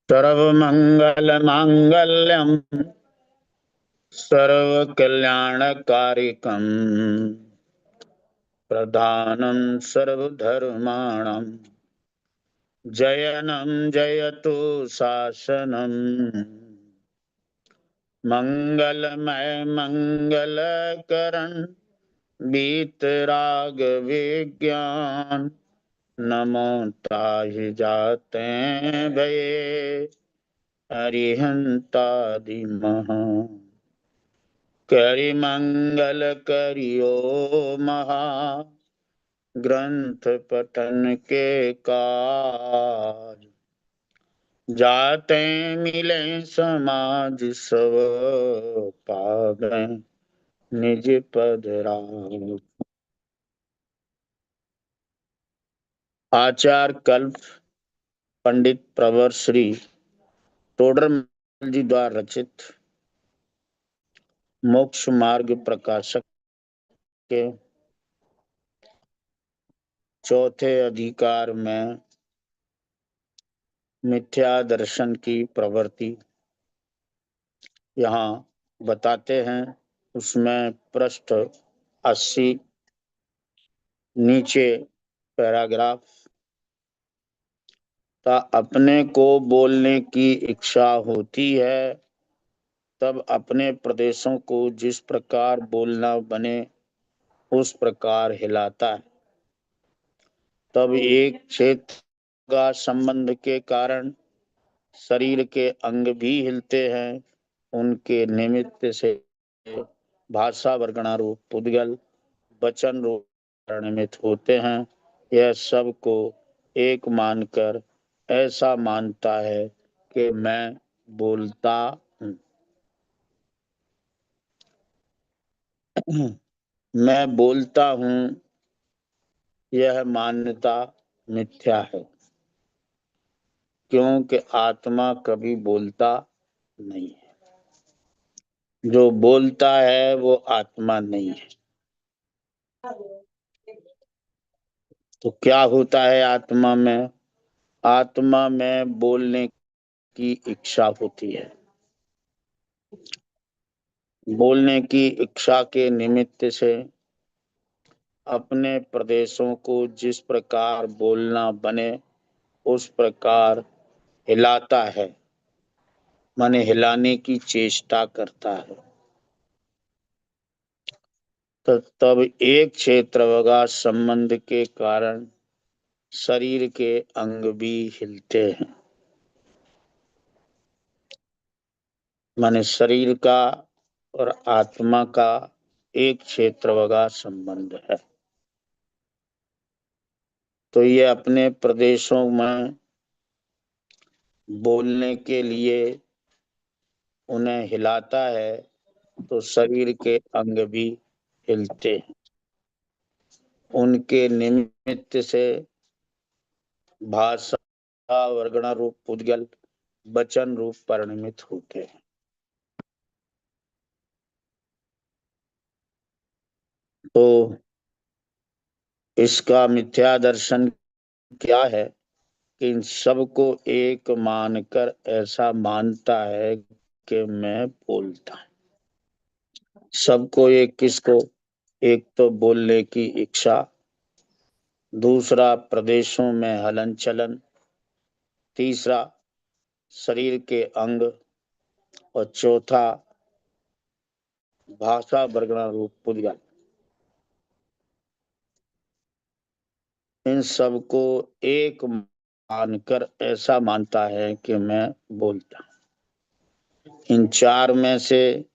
सर्वमंगल मांगल्यम सर्वकल्याणकारिकम प्रधानं सर्वधर्माणां जयनं जयतु शासनं मंगलमय मंगलकरण वीतराग विज्ञान नमो ताहि जाते भये अरिहंतादिमः करि मंगल करियो महा ग्रंथ पठन के काज जाते मिले समाज सब पावे निज पद राज। आचार्य कल्प पंडित प्रवर श्री टोडरमल जी द्वारा रचित मोक्ष मार्ग प्रकाशक के चौथे अधिकार में मिथ्या दर्शन की प्रवृत्ति यहाँ बताते हैं। उसमें पृष्ठ 80 नीचे पैराग्राफ ता अपने को बोलने की इच्छा होती है तब अपने प्रदेशों को जिस प्रकार बोलना बने उस प्रकार हिलाता है। तब एक क्षेत्र का संबंध के कारण शरीर के अंग भी हिलते हैं। उनके निमित्त से भाषा वर्गणा रूप पुद्गल वचन रूप परिणमित होते हैं। यह सब को एक मानकर ऐसा मानता है कि मैं बोलता हूँ। मैं बोलता हूँ, यह मान्यता मिथ्या है, क्योंकि आत्मा कभी बोलता नहीं है। जो बोलता है वो आत्मा नहीं है। तो क्या होता है आत्मा में? आत्मा में बोलने की इच्छा होती है। बोलने की इच्छा के निमित्त से अपने प्रदेशों को जिस प्रकार बोलना बने उस प्रकार हिलाता है, माने हिलाने की चेष्टा करता है। तो तब एक क्षेत्रवगा संबंध के कारण शरीर के अंग भी हिलते हैं। माने शरीर का और आत्मा का एक क्षेत्रवगा संबंध है। तो ये अपने प्रदेशों में बोलने के लिए उन्हें हिलाता है तो शरीर के अंग भी हिलते हैं। उनके निमित्त से भाषा वर्गणा रूप पुद्गल वचन रूप परिणमित होते हैं। तो इसका मिथ्या दर्शन क्या है कि इन सबको एक मानकर ऐसा मानता है कि मैं बोलता हूं। सबको एक किसको? एक तो बोलने की इच्छा, दूसरा प्रदेशों में हलन चलन, तीसरा शरीर के अंग और चौथा भाषा वर्गणा रूप पुद्गल। इन सबको एक मानकर ऐसा मानता है कि मैं बोलता हूं। इन चार में से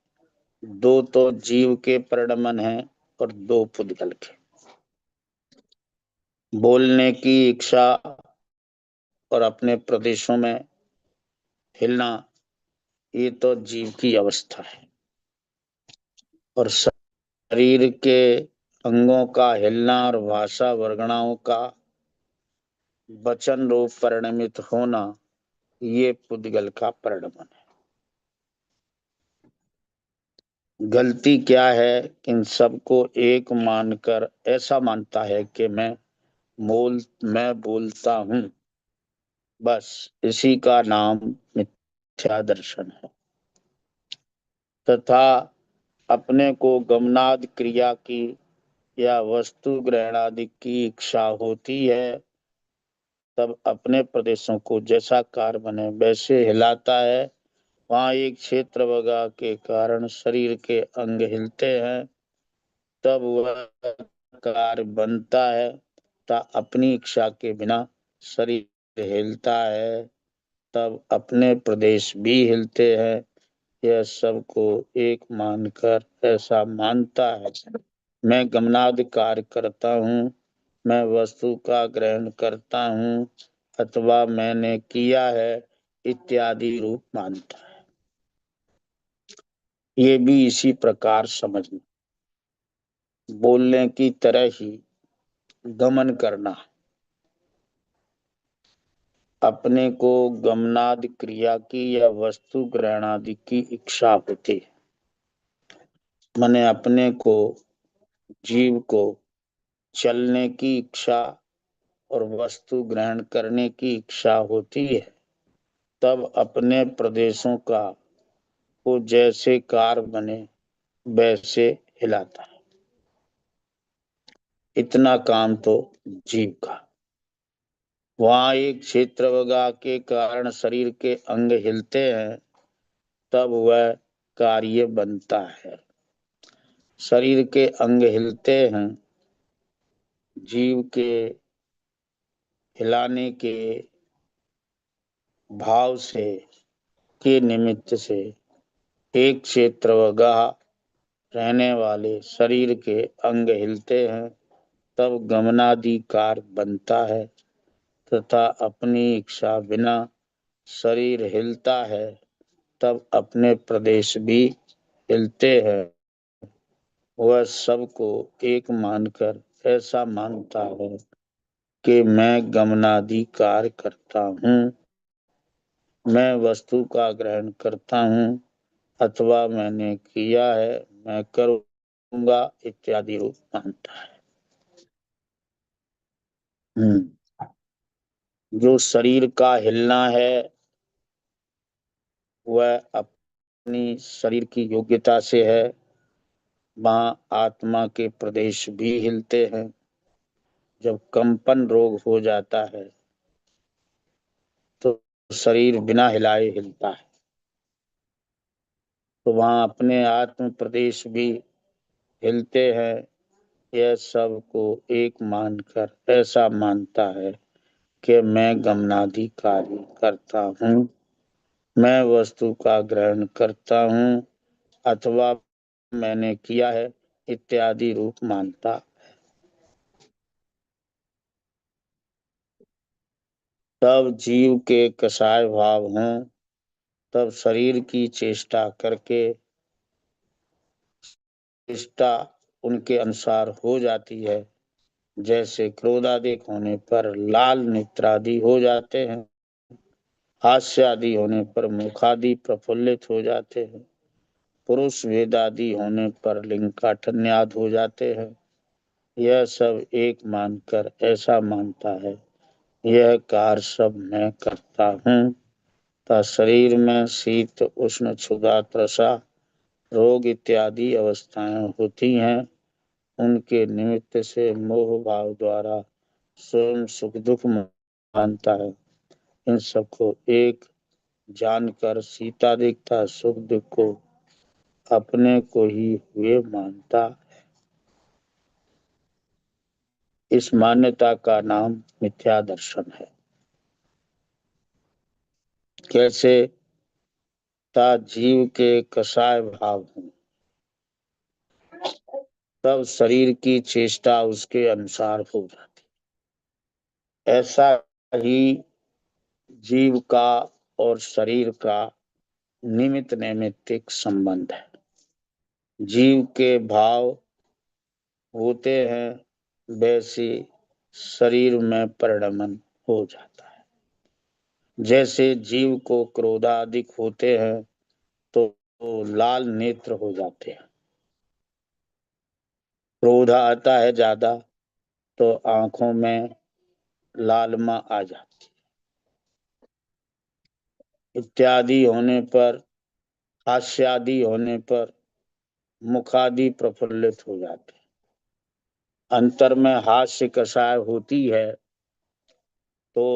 दो तो जीव के परिणमन हैं और दो पुद्गल के। बोलने की इच्छा और अपने प्रदेशों में हिलना, ये तो जीव की अवस्था है। और शरीर के अंगों का हिलना और भाषा वर्गणाओं का वचन रूप परिणमित होना, ये पुद्गल का परिणमन है। गलती क्या है कि इन सबको एक मानकर ऐसा मानता है कि मैं बोलता हूँ। बस इसी का नाम मिथ्या दर्शन है। तथा अपने को गमनाद क्रिया की या वस्तु ग्रहणादि की इच्छा होती है, तब अपने प्रदेशों को जैसा कार बने वैसे हिलाता है। वहाँ एक क्षेत्र वगा के कारण शरीर के अंग हिलते हैं, तब वह कार बनता है। तथा अपनी इच्छा के बिना शरीर हिलता है, तब अपने प्रदेश भी हिलते हैं। यह सबको एक मानकर ऐसा मानता है, मैं गमनाद कार्य करता हूँ, मैं वस्तु का ग्रहण करता हूँ, अथवा मैंने किया है इत्यादि रूप मानता है। ये भी इसी प्रकार समझना, बोलने की तरह ही गमन करना। अपने को गमनादि क्रिया की या वस्तु ग्रहणादि की इच्छा होती है, माने अपने को, जीव को चलने की इच्छा और वस्तु ग्रहण करने की इच्छा होती है, तब अपने प्रदेशों का वो जैसे कार बने वैसे हिलाता है। इतना काम तो जीव का। वहां एक क्षेत्र वगा के कारण शरीर के अंग हिलते हैं, तब वह कार्य बनता है। शरीर के अंग हिलते हैं जीव के हिलाने के भाव से, के निमित्त से। एक क्षेत्र वगा रहने वाले शरीर के अंग हिलते हैं, तब गमनाधिकार बनता है। तथा अपनी इच्छा बिना शरीर हिलता है, तब अपने प्रदेश भी हिलते हैं। वह सबको एक मानकर ऐसा मानता है कि मैं गमनाधिकार करता हूँ, मैं वस्तु का ग्रहण करता हूँ, अथवा मैंने किया है, मैं करूँगा इत्यादि रूप मानता है। जो शरीर का हिलना है वह अपनी शरीर की योग्यता से है। वहाँ आत्मा के प्रदेश भी हिलते हैं। जब कंपन रोग हो जाता है तो शरीर बिना हिलाए हिलता है, तो वहाँ अपने आत्म प्रदेश भी हिलते हैं। यह सब को एक मानकर ऐसा मानता है कि मैं गमनाधिकारी करता हूँ, मैं वस्तु का ग्रहण करता हूँ, अथवा मैंने किया है इत्यादि रूप मानता। तब जीव के कसाय भाव हों, तब शरीर की चेष्टा करके चेष्टा उनके अनुसार हो जाती है। जैसे क्रोधाधिक होने पर लाल नेत्रादि हो जाते हैं, हास्य आदि होने पर मुखादि प्रफुल्लित हो जाते हैं, पुरुष वेदादि होने पर लिंग काठन्याद हो जाते हैं। यह सब एक मानकर ऐसा मानता है, यह कार्य सब मैं करता हूँ। ता शरीर में शीत उष्ण क्षुधा तृषा रोग इत्यादि अवस्थाएं होती हैं, उनके निमित्त से मोह भाव द्वारा स्वयं सुख दुख मानता है। इन सबको एक जानकर सीतादिकता सुख दुख को अपने को ही हुए मानता। इस मान्यता का नाम मिथ्या दर्शन है। कैसे? ता जीव के कसाय भाव हों, तब शरीर की चेष्टा उसके अनुसार हो जाती। ऐसा ही जीव का और शरीर का निमित्त नैमित्तिक संबंध है। जीव के भाव होते हैं वैसे शरीर में परिणमन हो जाता है। जैसे जीव को क्रोधाधिक होते हैं तो लाल नेत्र हो जाते हैं, क्रोध आता है ज्यादा तो आंखों में लालमा आ जाती, इत्यादि होने पर, हास्यादि होने पर मुखादि प्रफुल्लित हो जाते, अंतर में हास्य कषाय होती है तो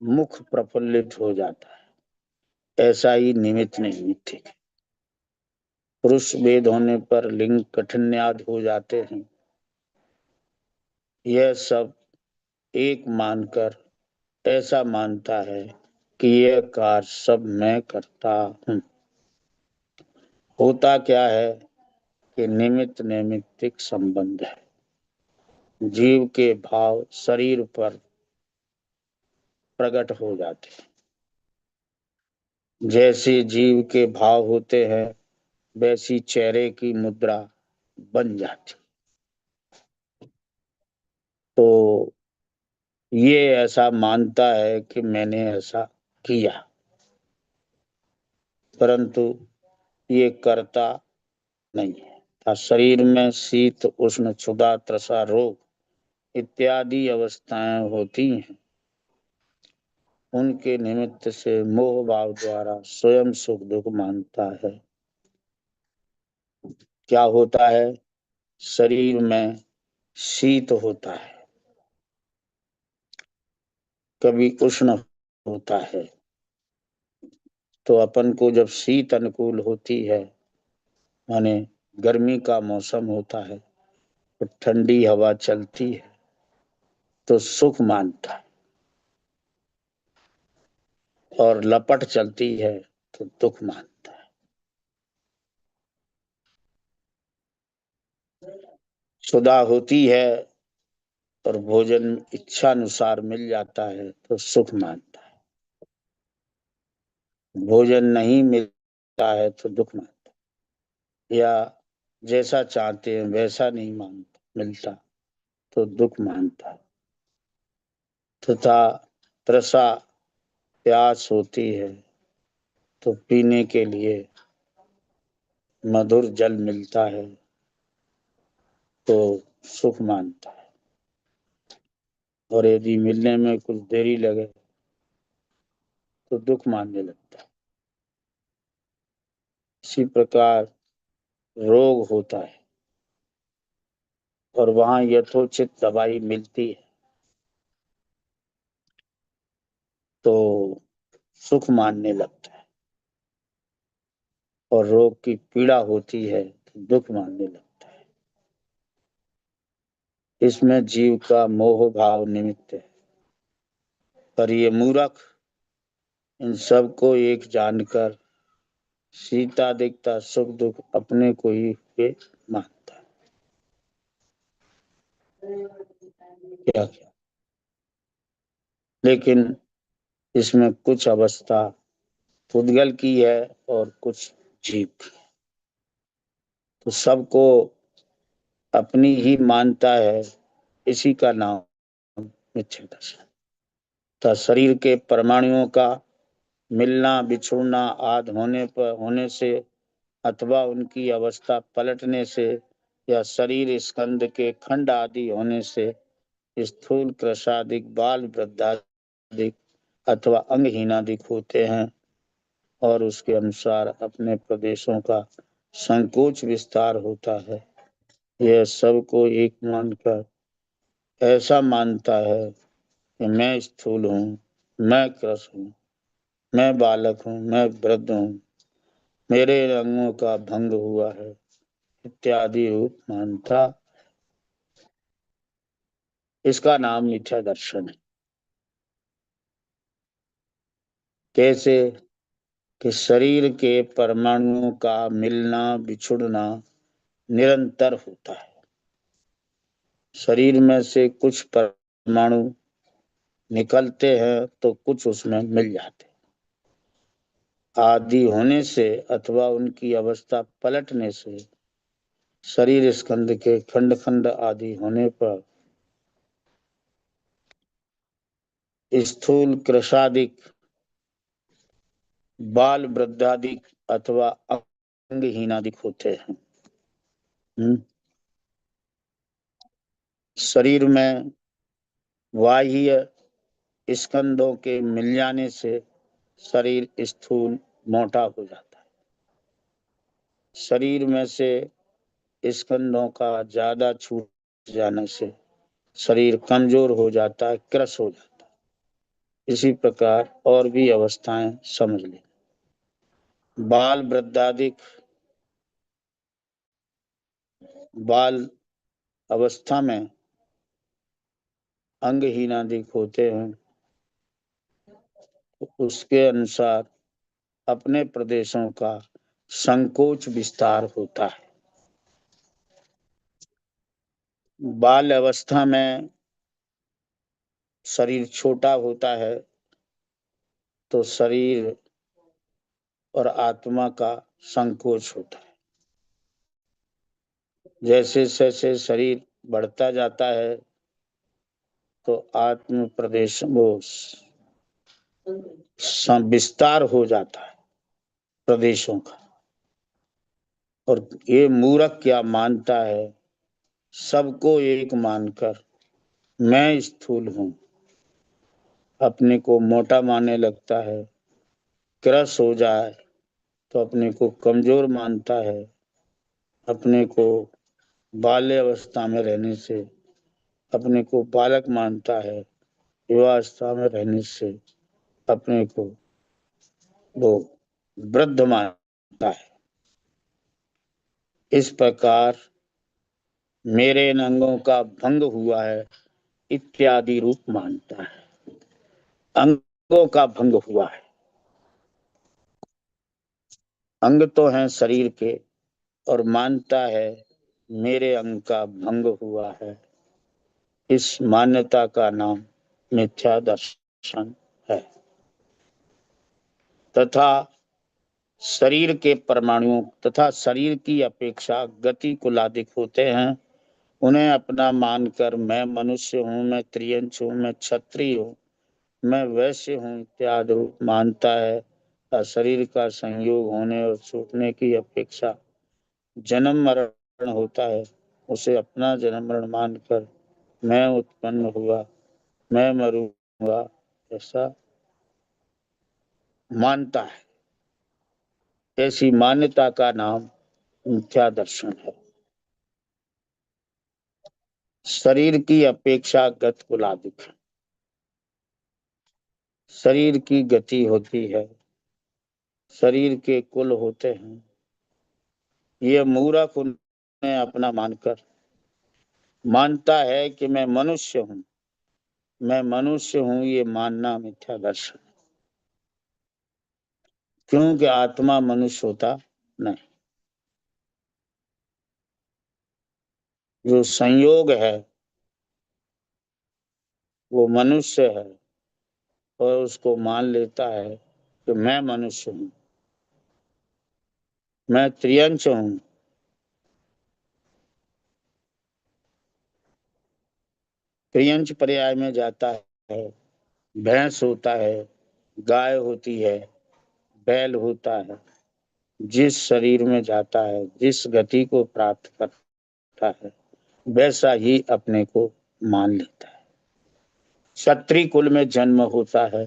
मुख प्रफुल्लित हो जाता है। ऐसा ही निमित्त निमित्त है। पुरुष भेद होने पर लिंग कठिन्याद हो जाते हैं। यह सब एक मानकर ऐसा मानता है कि यह कार्य सब मैं करता हूँ। होता क्या है कि निमित्त नैमित्तिक संबंध है। जीव के भाव शरीर पर प्रकट हो जाते हैं। जैसे जीव के भाव होते हैं वैसी चेहरे की मुद्रा बन जाती। तो ये ऐसा मानता है कि मैंने ऐसा किया, परंतु ये करता नहीं है। शरीर में शीत उष्ण क्षुधा तृषा रोग इत्यादि अवस्थाएं होती हैं। उनके निमित्त से मोह भाव द्वारा स्वयं सुख दुख मानता है। क्या होता है? शरीर में शीत होता है, कभी उष्ण होता है। तो अपन को जब शीत अनुकूल होती है, माने गर्मी का मौसम होता है, तो ठंडी हवा चलती है तो सुख मानता है, और लपट चलती है तो दुख मानता है। सुधा होती है और भोजन इच्छा अनुसार मिल जाता है तो सुख मानता है। भोजन नहीं मिलता है तो दुख मानता है, या जैसा चाहते हैं वैसा नहीं मानता मिलता तो दुख मानता है। तथा तृषा प्यास होती है तो पीने के लिए मधुर जल मिलता है तो सुख मानता है, और यदि मिलने में कुछ देरी लगे तो दुख मानने लगता है। इसी प्रकार रोग होता है और वहां यथोचित दवाई मिलती है तो सुख मानने लगता है, और रोग की पीड़ा होती है तो दुख मानने लगता है। इसमें जीव का मोह भाव निमित्त है। पर ये मूर्ख इन सब को एक जानकर सीता दिखता सुख दुख अपने को ही हुए मानता है। क्या क्या, लेकिन इसमें कुछ अवस्था पुद्गल की है और कुछ जीव की। तो सबको अपनी ही मानता है, इसी का नाम मिथ्या दर्शन। तो शरीर के परमाणुओं का मिलना बिछुड़ना आदि होने से, अथवा उनकी अवस्था पलटने से, या शरीर स्कंद के खंड आदि होने से स्थूल कृशादिक बाल वृद्धादिक अथवा अंगहीनादिक होते हैं, और उसके अनुसार अपने प्रदेशों का संकोच विस्तार होता है। यह सबको एक मानकर ऐसा मानता है कि मैं स्थूल हूँ, मैं कृश हूँ, मैं बालक हूँ, मैं वृद्ध हूँ, मेरे अंगों का भंग हुआ है इत्यादि रूप मानता। इसका नाम मिथ्या दर्शन है। कैसे? कि शरीर के परमाणुओं का मिलना बिछुड़ना निरंतर होता है। शरीर में से कुछ परमाणु निकलते हैं तो कुछ उसमें मिल जाते हैं। आदि होने से अथवा उनकी अवस्था पलटने से शरीर स्कंद के खंड खंड आदि होने पर स्थूल कृशादिक बाल वृद्धादिक अथवा अंगहीनादिक होते हैं। शरीर में बाह्य स्कंदों के मिल जाने से शरीर स्थूल मोटा हो जाता है। शरीर में से स्कंदों का ज्यादा छूट जाने से शरीर कमजोर हो जाता है, क्रश हो जाता है। इसी प्रकार और भी अवस्थाएं समझ लें। बाल वृद्धादिक, बाल अवस्था में अंगहीनादिक होते हैं, तो उसके अनुसार अपने प्रदेशों का संकोच विस्तार होता है। बाल अवस्था में शरीर छोटा होता है तो शरीर और आत्मा का संकोच होता है। जैसे जैसे शरीर बढ़ता जाता है तो आत्म प्रदेश वो विस्तार हो जाता है प्रदेशों का। और ये मूर्ख क्या मानता है, सबको एक मानकर मैं स्थूल हूं, अपने को मोटा मानने लगता है। क्रश हो जाए तो अपने को कमजोर मानता है। अपने को बाल्य अवस्था में रहने से अपने को बालक मानता है। युवावस्था में रहने से अपने को वो वृद्ध मानता है। इस प्रकार मेरे इन अंगों का भंग हुआ है इत्यादि रूप मानता है। अंगों का भंग हुआ है। अंग तो हैं शरीर के, और मानता है मेरे अंग का भंग हुआ है। इस मान्यता का नाम मिथ्या दर्शन है। तथा शरीर के परमाणुओं तथा शरीर की अपेक्षा गति कुलादिक होते हैं, उन्हें अपना मानकर मैं मनुष्य हूँ, मैं त्रियंच हूँ, मैं क्षत्रिय हूँ, मैं वैश्य हूँ इत्यादि मानता है। शरीर का संयोग होने और छूटने की अपेक्षा जन्म मरण होता है, उसे अपना जन्म मरण मानकर मैं उत्पन्न हुआ, मैं मरूंगा, ऐसा मानता है। ऐसी मान्यता का नाम मिथ्या दर्शन है। शरीर की अपेक्षा गत कुलादिक, शरीर की गति होती है, शरीर के कुल होते हैं। ये मूर्ख उन्हें अपना मानकर मानता है कि मैं मनुष्य हूँ, मैं मनुष्य हूँ, ये मानना मिथ्या दर्शन। क्योंकि आत्मा मनुष्य होता नहीं। जो संयोग है वो मनुष्य है, और उसको मान लेता है कि मैं मनुष्य हूँ, मैं त्रियंच हूँ। त्रियंच पर्याय में जाता है, भैंस होता है, गाय होती है, बैल होता है। जिस शरीर में जाता है, जिस गति को प्राप्त करता है, वैसा ही अपने को मान लेता है। क्षत्रिय कुल में जन्म होता है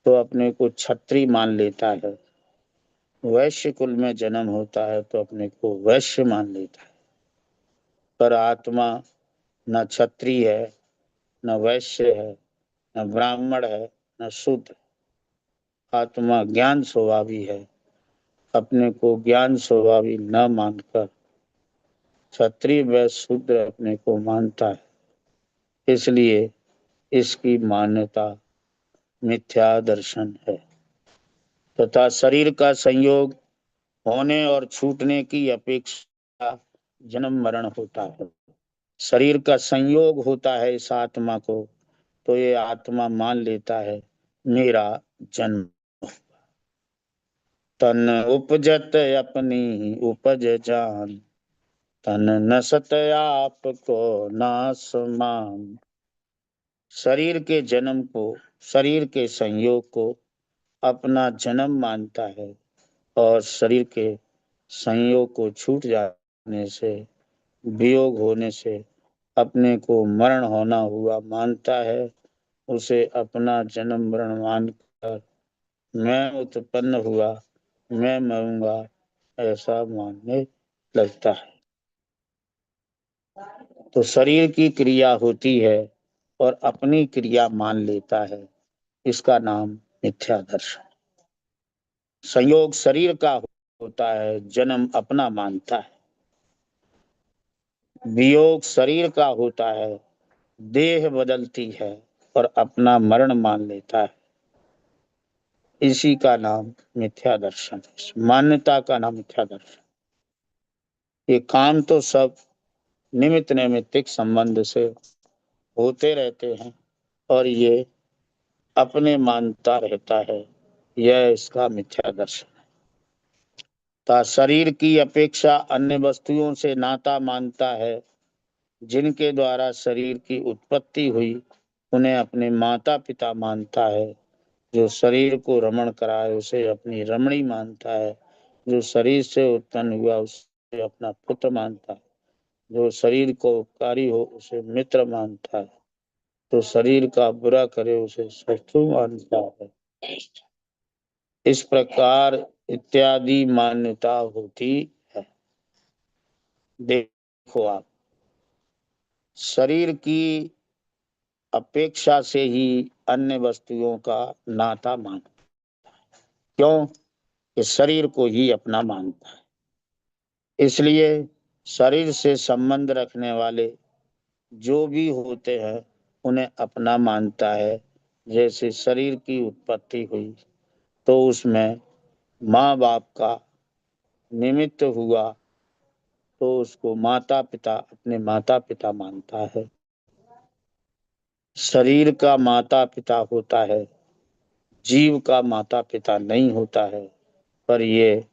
तो अपने को क्षत्रिय मान लेता है। वैश्य कुल में जन्म होता है तो अपने को वैश्य मान लेता है। पर आत्मा न क्षत्रिय है, न वैश्य है, न ब्राह्मण है, न शूद्र। आत्मा ज्ञान स्वभावी है। अपने को ज्ञान स्वभावी न मानकर क्षत्रिय व शूद्र अपने को मानता है। इसलिए इसकी मान्यता मिथ्या दर्शन है। तथा शरीर का संयोग होने और छूटने की अपेक्षा जन्म मरण होता है। शरीर का संयोग होता है इस आत्मा को, तो ये आत्मा मान लेता है मेरा जन्म। तन उपजत अपनी उपज जान, तन नसत आप को नास मान। शरीर के जन्म को, शरीर के संयोग को अपना जन्म मानता है, और शरीर के संयोग को छूट जाने से, वियोग होने से अपने को मरण होना हुआ मानता है, उसे अपना जन्म मरण मानकर मैं उत्पन्न हुआ, मैं मरूंगा, ऐसा मानने लगता है। तो शरीर की क्रिया होती है और अपनी क्रिया मान लेता है, इसका नाम मिथ्या दर्शन। संयोग शरीर का होता है, जन्म अपना मानता है। वियोग शरीर का होता है, देह बदलती है और अपना मरण मान लेता है, इसी का नाम मिथ्या दर्शन है। मान्यता का नाम मिथ्या दर्शन। ये काम तो सब निमित्त नैमित्तिक संबंध से होते रहते हैं और ये अपने मानता रहता है, यह इसका मिथ्या दर्शन है। ता शरीर की अपेक्षा अन्य वस्तुओं से नाता मानता है, जिनके द्वारा शरीर की उत्पत्ति हुई उन्हें अपने माता पिता मानता है। जो शरीर को रमण कराए उसे अपनी रमणी मानता है। जो शरीर से उत्पन्न हुआ उसे अपना पुत्र मानता है। जो शरीर को उपकारी हो उसे मित्र मानता है। तो शरीर का बुरा करे उसे शत्रु मानता है। इस प्रकार इत्यादि मान्यता होती है। देखो आप, शरीर की अपेक्षा से ही अन्य वस्तुओं का नाता मानता। क्यों? कि शरीर को ही अपना मानता है। इसलिए शरीर से संबंध रखने वाले जो भी होते हैं उन्हें अपना मानता है। जैसे शरीर की उत्पत्ति हुई तो उसमें माँ बाप का निमित्त हुआ, तो उसको माता पिता अपने माता पिता मानता है। शरीर का माता पिता होता है, जीव का माता पिता नहीं होता है, पर ये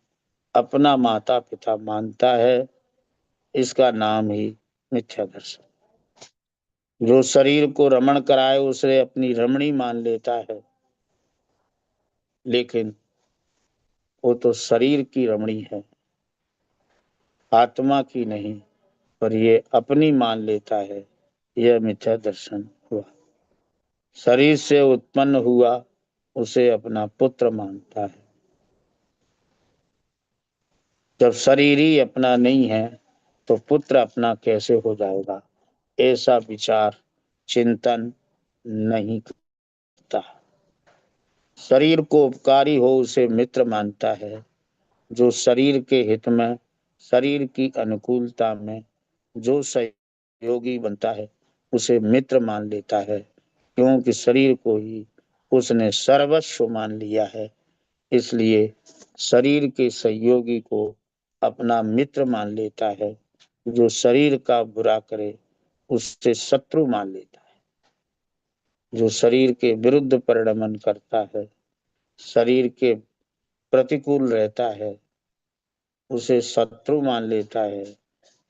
अपना माता पिता मानता है, इसका नाम ही मिथ्या दर्शन। जो शरीर को रमण कराए उसे अपनी रमणी मान लेता है, लेकिन वो तो शरीर की रमणी है, आत्मा की नहीं, पर ये अपनी मान लेता है, यह मिथ्या दर्शन हुआ। शरीर से उत्पन्न हुआ उसे अपना पुत्र मानता है। जब शरीर ही अपना नहीं है तो पुत्र अपना कैसे हो जाएगा? ऐसा विचार चिंतन नहीं करता। शरीर को उपकारी हो उसे मित्र मानता है। जो शरीर के हित में, शरीर की अनुकूलता में जो सहयोगी बनता है उसे मित्र मान लेता है, क्योंकि शरीर को ही उसने सर्वस्व मान लिया है। इसलिए शरीर के सहयोगी को अपना मित्र मान लेता है। जो शरीर का बुरा करे उससे शत्रु मान लेता है। जो शरीर के विरुद्ध परिणमन करता है, शरीर के प्रतिकूल रहता है, उसे शत्रु मान लेता है,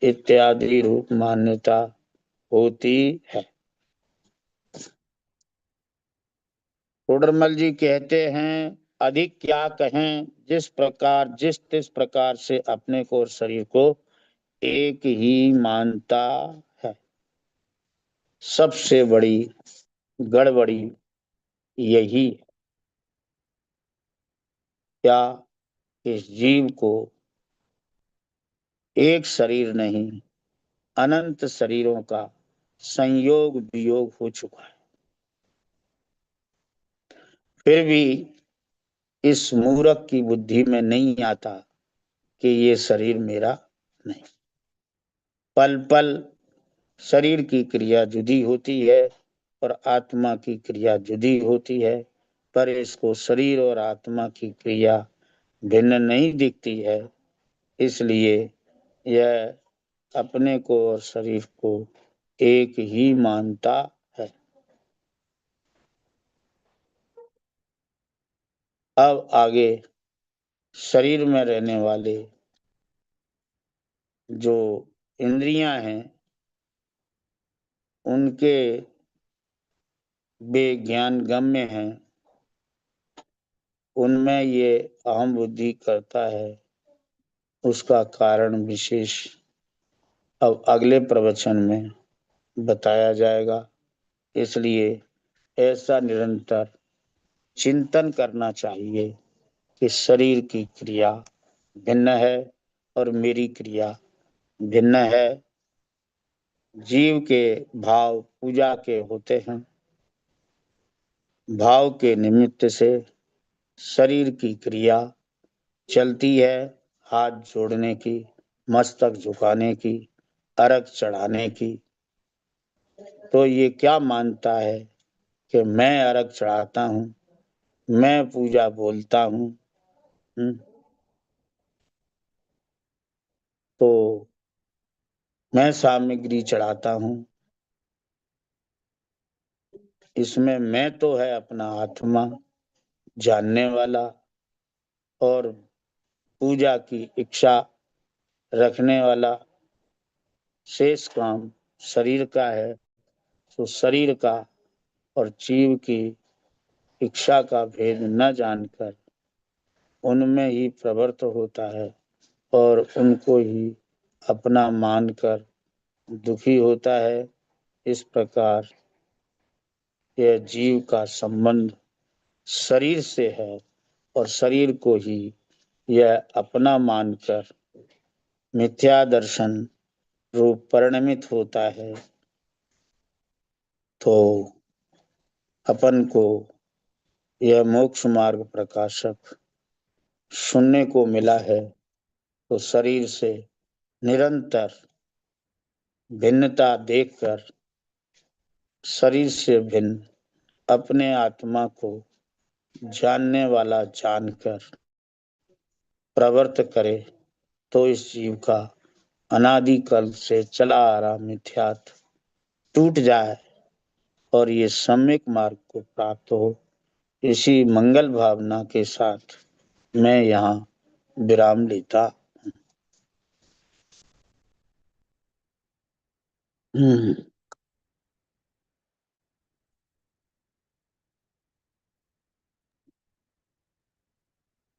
इत्यादि रूप मान्यता होती है। टोडरमल जी कहते हैं, अधिक क्या कहें, जिस प्रकार जिस तिस प्रकार से अपने को और शरीर को एक ही मानता है, सबसे बड़ी गड़बड़ी यही है। क्या? इस जीव को एक शरीर नहीं, अनंत शरीरों का संयोग वियोग हो चुका है, फिर भी इस मूर्ख की बुद्धि में नहीं आता कि ये शरीर मेरा नहीं। पल पल शरीर की क्रिया जुदी होती है और आत्मा की क्रिया जुदी होती है, पर इसको शरीर और आत्मा की क्रिया भिन्न नहीं दिखती है। इसलिए यह अपने को और शरीर को एक ही मानता है। अब आगे शरीर में रहने वाले जो इंद्रियां हैं उनके वे ज्ञान गम्य हैं, उनमें ये अहम बुद्धि करता है, उसका कारण विशेष अब अगले प्रवचन में बताया जाएगा। इसलिए ऐसा निरंतर चिंतन करना चाहिए कि शरीर की क्रिया भिन्न है और मेरी क्रिया भिन्न है। जीव के भाव पूजा के होते हैं। भाव के निमित्त से शरीर की क्रिया चलती है, हाथ जोड़ने की, मस्तक झुकाने की, अर्घ चढ़ाने की। तो ये क्या मानता है कि मैं अर्घ चढ़ाता हूँ, मैं पूजा बोलता हूँ। तो मैं सामग्री चढ़ाता हूँ। इसमें मैं तो है अपना आत्मा जानने वाला, और पूजा की इच्छा रखने वाला। शेष काम शरीर का है, तो शरीर का और जीव की इच्छा का भेद न जानकर उनमें ही प्रवृत्त होता है और उनको ही अपना मानकर दुखी होता है। इस प्रकार यह जीव का संबंध शरीर से है और शरीर को ही यह अपना मानकर मिथ्या दर्शन रूप परिणमित होता है। तो अपन को यह मोक्ष मार्ग प्रकाशक सुनने को मिला है। तो शरीर से निरंतर भिन्नता देखकर शरीर से भिन्न अपने आत्मा को जानने वाला जानकर प्रवृत्त करे, तो इस जीव का अनादिकाल से चला आ रहा मिथ्यात्व टूट जाए और ये सम्यक मार्ग को प्राप्त हो। इसी मंगल भावना के साथ मैं यहाँ विराम लेता।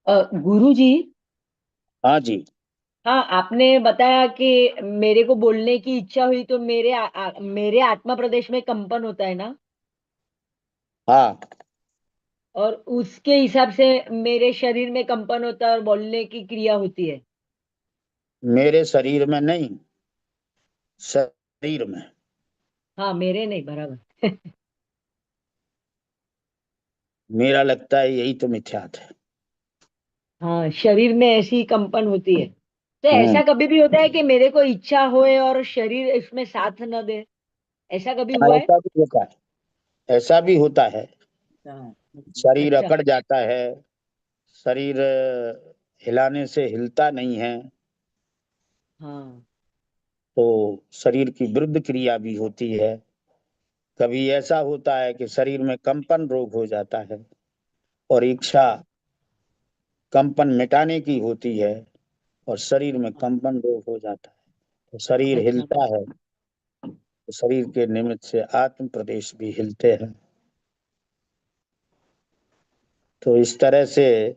गुरु जी। हाँ जी। हाँ, आपने बताया कि मेरे को बोलने की इच्छा हुई तो मेरे आत्मा प्रदेश में कंपन होता है ना। हाँ, और उसके हिसाब से मेरे शरीर में कंपन होता है और बोलने की क्रिया होती है। मेरे शरीर में नहीं, शरीर में। हाँ, मेरे नहीं, बराबर। मेरा लगता है यही तो मिथ्यात है। हाँ, शरीर में ऐसी कंपन होती है। तो हम्म। ऐसा कभी भी होता है कि मेरे को इच्छा होए और शरीर इसमें साथ न दे? ऐसा कभी हाँ, हुआ है? ऐसा भी होता है। ऐसा भी होता है। हाँ। शरीर अच्छा। अकड़ जाता है। शरीर हिलाने से हिलता नहीं है। हाँ। तो शरीर की विरुद्ध क्रिया भी होती है। कभी ऐसा होता है कि शरीर में कंपन रोग हो जाता है और इच्छा कंपन मिटाने की होती है, और शरीर में कंपन रोग हो जाता है तो शरीर अच्छा। हिलता है। तो शरीर के निमित्त से आत्म प्रदेश भी हिलते हैं। तो इस तरह से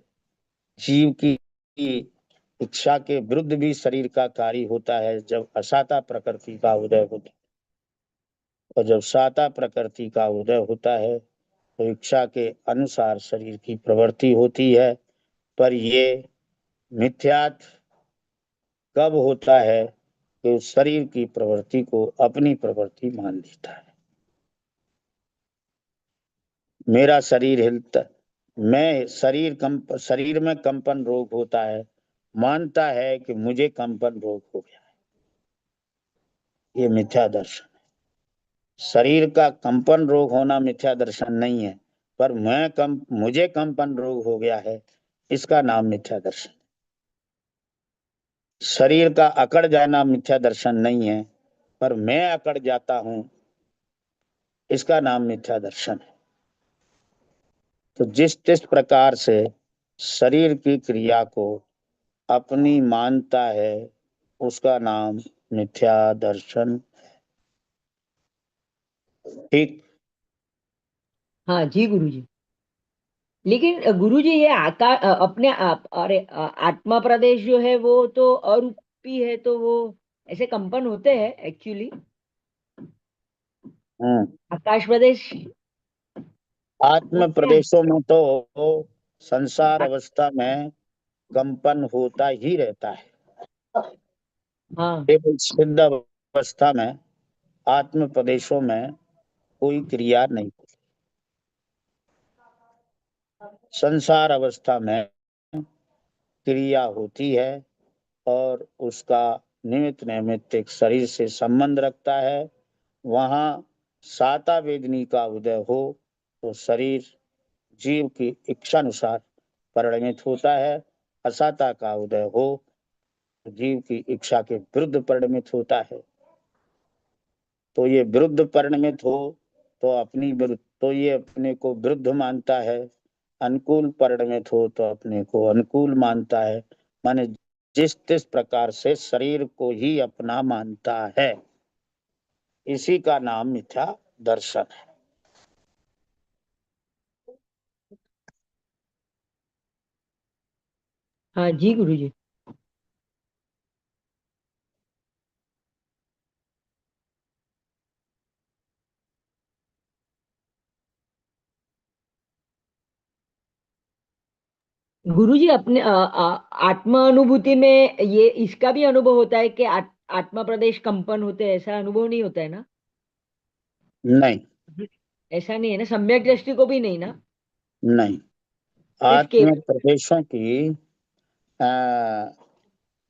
जीव की इच्छा के विरुद्ध भी शरीर का कार्य होता है जब असाता प्रकृति का उदय होता है। और जब साता प्रकृति का उदय होता है तो इच्छा के अनुसार शरीर की प्रवृत्ति होती है। पर ये मिथ्यात्व कब होता है कि उस शरीर की प्रवृत्ति को अपनी प्रवृत्ति मान लेता है। मेरा शरीर हिलता, मैं शरीर में कंपन रोग होता है, मानता है कि मुझे कंपन रोग हो गया है। ये मिथ्या दर्शन। शरीर का कंपन रोग होना मिथ्या दर्शन नहीं है, पर मुझे कंपन रोग हो गया है, इसका नाम मिथ्या दर्शन। शरीर का अकड़ जाना मिथ्या दर्शन नहीं है, पर मैं अकड़ जाता हूं, इसका नाम मिथ्या दर्शन है। तो जिस जिस प्रकार से शरीर की क्रिया को अपनी मानता है, उसका नाम मिथ्या दर्शन। ठीक। हाँ जी गुरु जी। लेकिन गुरु जी, ये अपने आप, अरे आत्मा प्रदेश जो है वो तो अरूपी है, तो वो ऐसे कंपन होते हैं एक्चुअली। आकाश प्रदेश आत्म होते हैं। प्रदेशों में तो संसार अवस्था में कंपन होता ही रहता है। हाँ केवल सिद्ध अवस्था में आत्म प्रदेशों में कोई क्रिया नहीं। संसार अवस्था में क्रिया होती है और उसका निमित्त नैमित्तिक शरीर से संबंध रखता है। वहां साता वेदनी का उदय हो तो शरीर जीव की इच्छानुसार परिणमित होता है। असाता का उदय हो तो जीव की इच्छा के विरुद्ध परिणमित होता है। तो ये विरुद्ध परिणमित हो तो अपनी विरुद्ध, तो ये अपने को विरुद्ध मानता है। अनुकूल परिणमित हो तो अपने को अनुकूल मानता है। माने जिस जिस प्रकार से शरीर को ही अपना मानता है, इसी का नाम मिथ्या दर्शन है। हाँ जी गुरु जी। गुरु जी अपने आत्मा अनुभूति में ये इसका भी अनुभव होता है कि आत्मा प्रदेश कंपन होते हैं, ऐसा अनुभव नहीं होता है ना? नहीं, ऐसा नहीं है ना, सम्यक दृष्टि को भी नहीं ना? नहीं। सिर्फ आत्म केवल। प्रदेशों की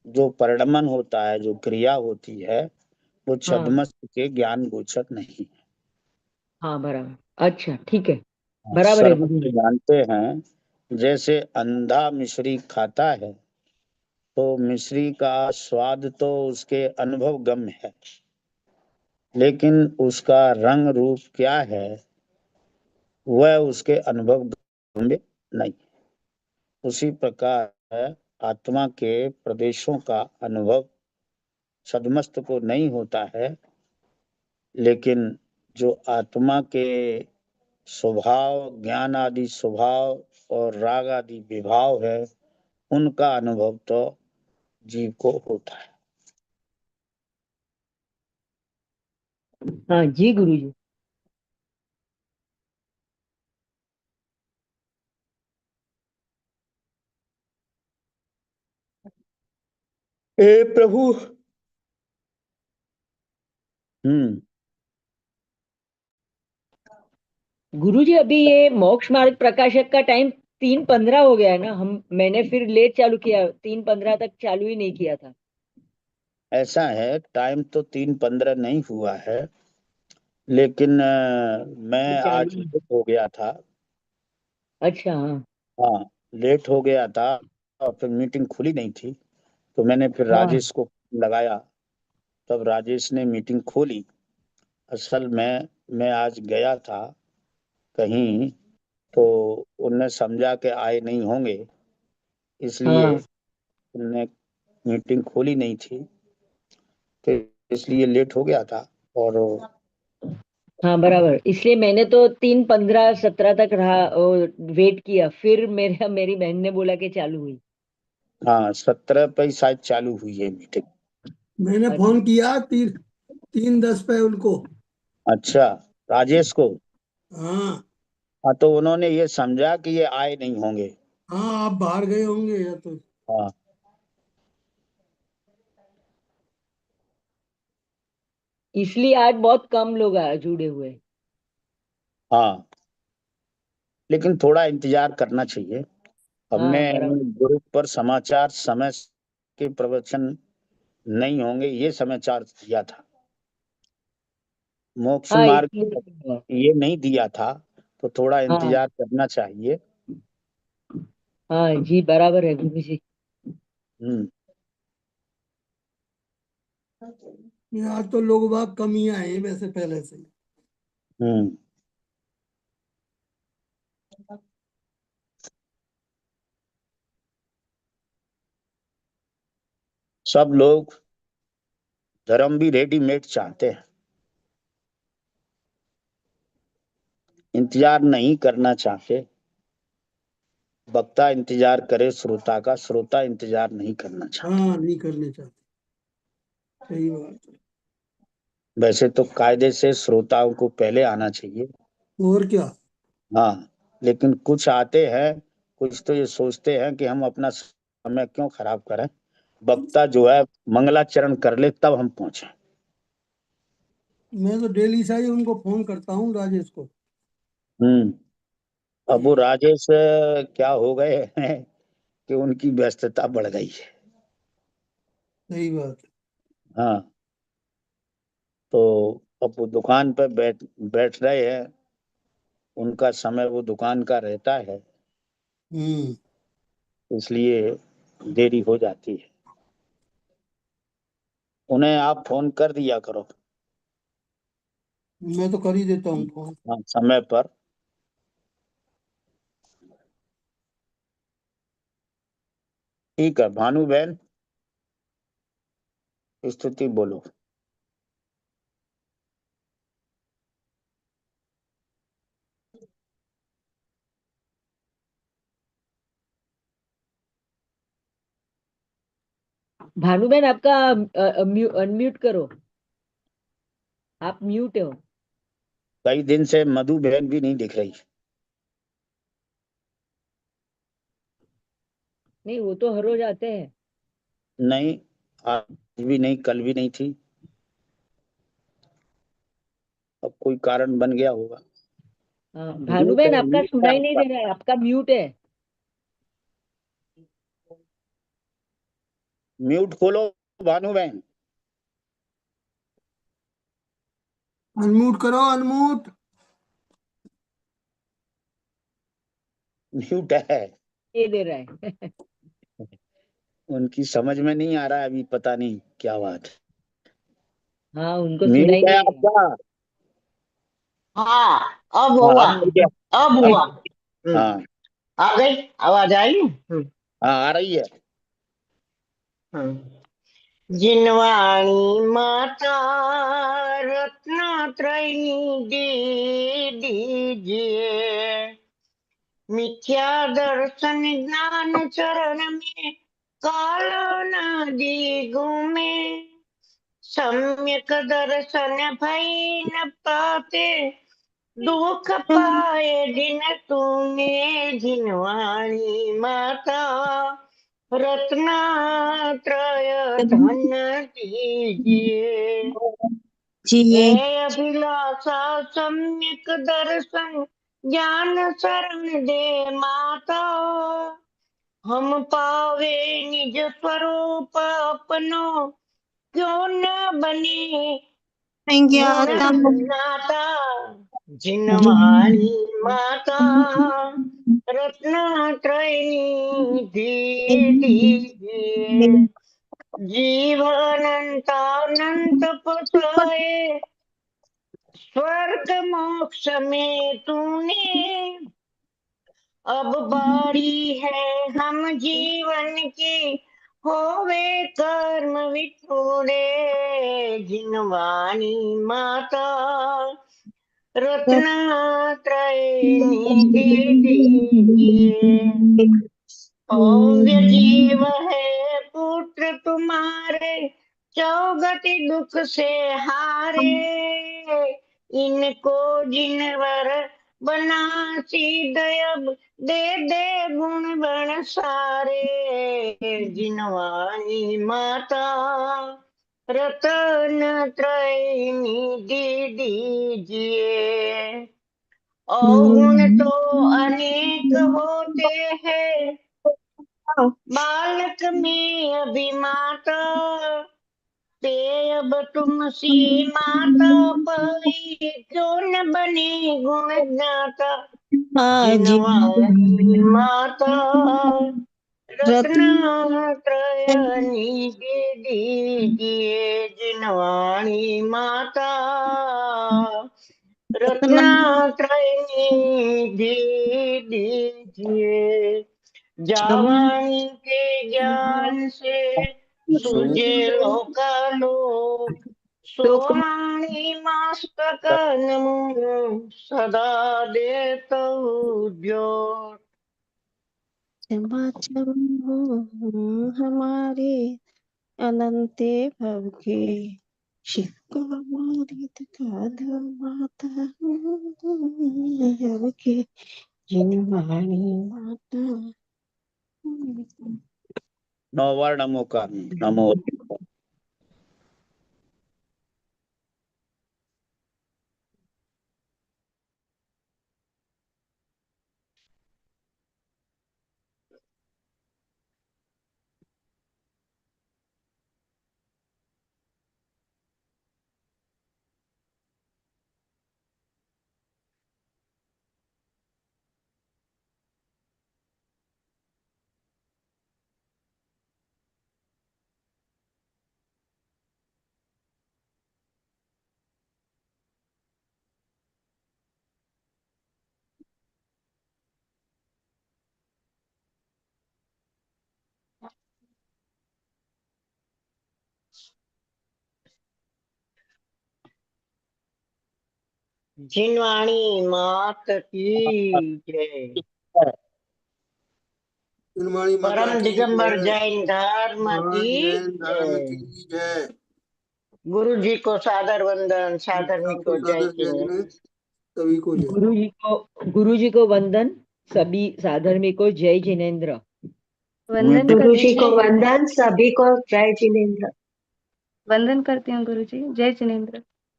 जो परिणमन होता है, जो क्रिया होती है, वो हाँ छद्मस्त के ज्ञान गोचर नहीं है। हाँ बराबर। अच्छा ठीक है। हाँ, बराबर है गुरु सर्वज्ञ जी। जानते हैं। जैसे अंधा मिश्री खाता है तो मिश्री का स्वाद तो उसके अनुभव गम्य है, लेकिन उसका रंग रूप क्या है वह उसके अनुभव गम्य नहीं। उसी प्रकार आत्मा के प्रदेशों का अनुभव सदमस्त को नहीं होता है, लेकिन जो आत्मा के स्वभाव, ज्ञान आदि स्वभाव और राग आदि विभाव है, उनका अनुभव तो जीव को होता है। हाँ जी गुरु जी। हे प्रभु। हम्म। गुरु जी अभी ये मोक्ष मार्ग प्रकाशक का टाइम 3:15 हो गया है ना, हम मैंने फिर लेट चालू किया, 3:15 तक चालू ही नहीं किया था। ऐसा है, टाइम तो 3:15 नहीं हुआ है, लेकिन ये मैं चालू आज ही। लेट हो गया था। अच्छा हाँ। हाँ, लेट हो गया था और फिर मीटिंग खुली नहीं थी, तो मैंने फिर हाँ राजेश को लगाया। तब राजेश ने मीटिंग खोली। असल में मैं आज गया था कहीं, तो उनने समझा कि आए नहीं होंगे, इसलिए हाँ उनने मीटिंग खोली नहीं थी, तो इसलिए लेट हो गया था। और हाँ बराबर, इसलिए मैंने तो 3:15 17 तक रहा, वेट किया, फिर मेरी बहन ने बोला कि चालू हुई। हाँ, 17 पे ही शायद चालू हुई है मीटिंग। मैंने फोन अच्छा। किया 3:10 पे उनको। अच्छा, राजेश को। हाँ। हाँ, तो उन्होंने ये समझा कि ये आए नहीं होंगे। हाँ आप बाहर गए होंगे या तो। हाँ। इसलिए आज बहुत कम लोग जुड़े हुए। हाँ, लेकिन थोड़ा इंतजार करना चाहिए। हमने हाँ बराबर। ग्रुप पर समाचार समय के प्रवचन नहीं होंगे ये समाचार दिया था, मोक्ष हाँ मार्ग इसलिए। ये नहीं दिया था, तो थोड़ा हाँ इंतजार करना चाहिए। हाँ जी बराबर है गुरु जी। हम्म। यहाँ तो लोग बाग कम ही आए हैं वैसे पहले से। हम्म। सब लोग धर्म भी रेडीमेड चाहते हैं, इंतजार नहीं करना चाहते। वक्ता इंतजार करे श्रोता का, श्रोता इंतजार नहीं करना चाहता। हाँ नहीं करने चाहते। सही बात है। वैसे तो कायदे से श्रोताओं को पहले आना चाहिए। और क्या। हाँ, लेकिन कुछ आते हैं, कुछ तो ये सोचते हैं कि हम अपना समय क्यों खराब करें, वक्ता जो है मंगलाचरण कर ले तब हम पहुंचे। मैं तो डेली से ही उनको फोन करता हूँ, राजेश को। हम्म। अब वो राजेश क्या हो गए हैं कि उनकी व्यस्तता बढ़ गई है। सही बात है। हाँ, तो अब वो दुकान पर बैठ बैठ रहे हैं, उनका समय वो दुकान का रहता है, हम्म। इसलिए देरी हो जाती है। उन्हें आप फोन कर दिया करो। मैं तो कर ही देता हूँ फोन। हाँ, समय पर। ठीक है भानु बहन, स्थिति बोलो। भानुबेन आपका अनम्यूट करो, आप म्यूट हो। कई दिन से मधु बहन भी नहीं दिख रही। नहीं, वो तो हर रोज आते हैं। नहीं, आज भी नहीं, कल भी नहीं थी। अब कोई कारण बन गया होगा। हाँ, म्यूट भानुबेन है, आपका म्यूट है सुनाई नहीं आपका। दे रहा है, आपका म्यूट है। म्यूट खोलो भानु बहन। अनम्यूट करो, अनम्यूट। म्यूट है। ये दे रहा है। उनकी समझ में नहीं आ रहा है अभी, पता नहीं क्या बात है। हाँ, उनको सुनाई म्यूट है नहीं दे रहा। आपका। हाँ, अब हाँ, हुआ। अब ठीक है। अब अब हुआ। हाँ। आ गई, आवाज आई। हाँ, आ रही है। हम्म। जिनवाणी माता रत्नत्रयी दे दीजिए, मिथ्या दर्शन ज्ञान चरण में कालो नदी घूमे, सम्यक दर्शन भई न पाते, दुख पाए दिन तुम्हें। जिनवाणी माता रत्नात्रय धन दीजिए, जिए है अभिलाषा सम्यक दर्शन ज्ञान शरण दे माता, हम पावे निज स्वरूप अपनो, क्यों न बने गुण ज्ञाता गाता। जिनवाणी माता रत्नत्रयी दे दीजिए, जीव अनंतानंत पसाए, स्वर्ग मोक्ष में तूने, अब बारी है हम जीवन की, होवे कर्म विठूरे। जिनवाणी माता रत्नत्रयी दे दीजिए, भव्य जीव है पुत्र तुम्हारे, चौगति दुख से हारे, इनको जिनवर बनासी दयब दे दे गुण बण सारे। जिनवाणी माता रत्न त्रयी दे दीजिए, अवगुण तो अनेक होते हैं, बालक में अभिमाता, ते अब तुम सी माता पाई, क्यों न बने गुण ज्ञाता। जिनवाणी माता रत्नत्रयी दे दीजिए, जिनवाणी माता रत्नत्रयी दे दीजिए, जावानी के ज्ञान से सूझे लोकालोक, सोवाणी मस्तक नमो सदा देतो ज्योत। हमारे अनंत भव के शिवकुमारित कादर माता के जिनवाणी माता। नौवा नमो का नमो। जिनवाणी मात की जय। जिनवाणी माता परम की दिगंबर जय। जैन धर्म महान की जैन धर्म जय। की जय। गुरु जी को सादर वंदन, साधर्मी सबको को जय सादर जय जिनेन्द्र। जिनेन्द्र, सभी को जय। गुरु जी को वंदन, सभी साधर्मी को जय जिनेन्द्र। वंदन गुरु जी करती को हूँ। वंदन, सभी को जय जिनेन्द्र। वंदन करती हूँ गुरु जी, जय जिनेन्द्र।